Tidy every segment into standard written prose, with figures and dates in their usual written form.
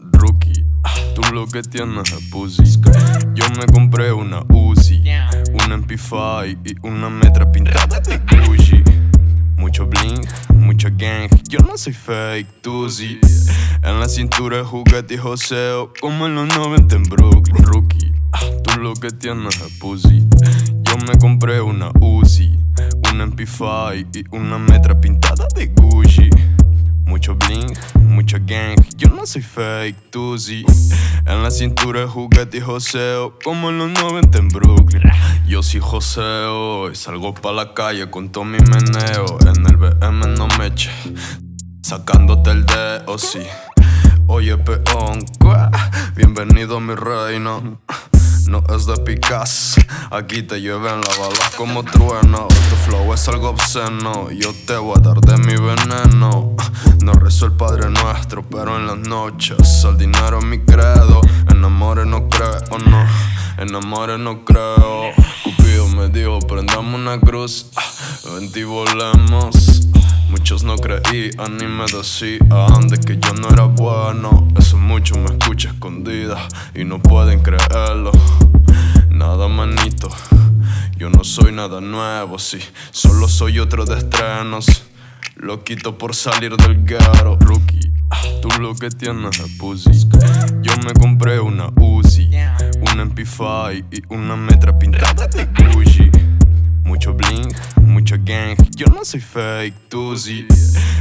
Rookie, tú lo que tienes es pussy. Yo me compré una Uzi, una MP5 y una metra pintada de Gucci. Mucho bling, mucho gang, yo no soy fake, tú sí. En la cintura juguete y joseo, como en los 90 en Brooklyn. Rookie, tú lo que tienes es pussy. Yo me compré una Uzi, una MP5 y una metra pintada de Gucci. Mucho bling, mucho gang, yo no soy fake, tú sí. En la cintura juguete y joseo, como en los 90 en Brooklyn. Yo sí joseo y salgo pa' la calle con todo mi meneo. En el BM no me eche, sacándote el dedo, sí. Oye peón, bienvenido a mi reino. No es de Picasso, aquí te lleven la bala como trueno. Tu flow es algo obsceno, yo te voy a dar de mi veneno. No rezo el Padre Nuestro, pero en las noches el dinero es mi credo. En amores no creo, no, en amores no creo. Cupido me dijo, prendamos una cruz, vente y volemos. Muchos no creían ni me decían de que yo no era bueno. Eso mucho me escucha escondida y no pueden creerlo. Nada manito, yo no soy nada nuevo, sí. Solo soy otro de estrenos, loquito por salir del ghetto. Rookie, tú lo que tienes es pussy. Yo me compré una Uzi, una MP5 y una metra pintada de Gucci. Mucho bling, mucho gang, yo no soy fake, tú sí.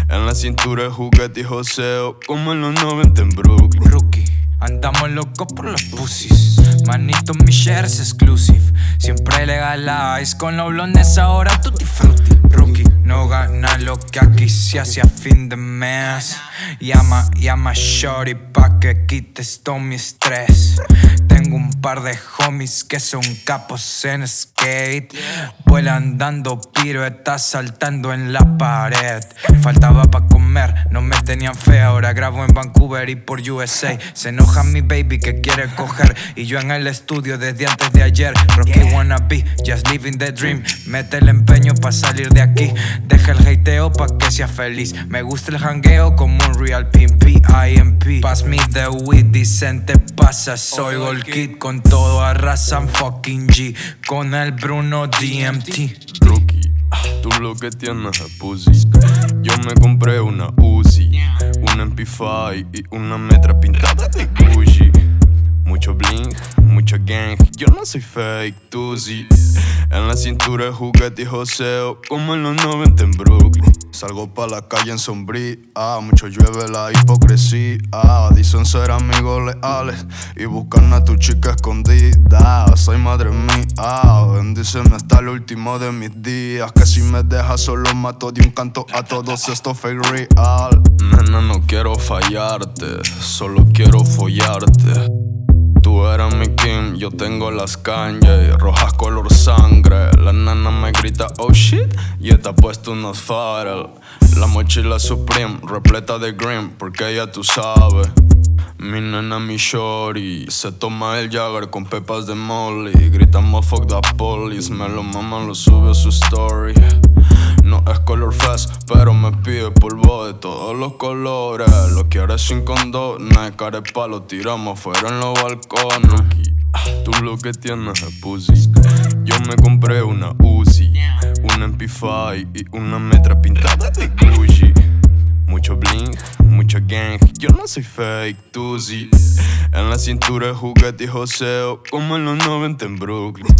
En la cintura juguete y joseo, como en los 90 en Brooklyn. Rookie, andamos locos por los pussies. Manito, mi share es exclusive. Siempre legalize, con los blondes ahora tutti frutti. Rookie, no gana lo que aquí se hace a fin de mes. Llama shorty pa' que quites todo mi estrés. Tengo un par de homies que son capos en skate. Vuelan dando piruetas, saltando en la pared. Faltaba pa' comer, no me tenían fe. Ahora grabo en Vancouver y por USA. Se enoja mi baby que quiere coger y yo en el estudio desde antes de ayer. Rocky wanna be, just living the dream. Mete el empeño pa' salir de aquí. Deja el hateo pa' que sea feliz. Me gusta el jangueo como un real pimp, IMP. Pass me the weed, decente pasa. Soy Gold Kid, con todo arrasan fucking G. Con el Bruno DMT. Rookie, tú lo que tienes es pussy. Yo me compré una Uzi, una MP5 y una metra pintada de Gucci. Mucho bling, mucho gang, yo no soy fake, tú sí. En la cintura juguete y joseo, como en los 90 en Brooklyn. Salgo pa' la calle en sombría, mucho llueve la hipocresía. Dicen ser amigos leales y buscan a tu chica escondida. Soy madre mía, bendíceme hasta el último de mis días. Que si me dejas solo mato de un canto a todos estos fake real. Nena, no quiero fallarte, solo quiero follarte. Tú eres mi king, yo tengo las Kanye, rojas color sangre. La nana me grita, oh shit, y está puesto unos Pharrell. La mochila Supreme, repleta de green, porque ya tú sabes. Mi nena, mi shorty, se toma el Jagger con pepas de molly. Gritamos fuck the police, me lo mama, lo sube a su story. No es color fest, pero me pide polvo de todos los colores. Lo quiere sin condones, carepa lo tiramos fuera en los balcones. Rookie, tú lo que tienes es pussy. Yo me compré una Uzi, una MP5 y una metra pintada de Gucci. Mucho bling, mucho gang, yo no soy fake, tú sí. En la cintura juguete y joseo, como en los 90 en Brooklyn.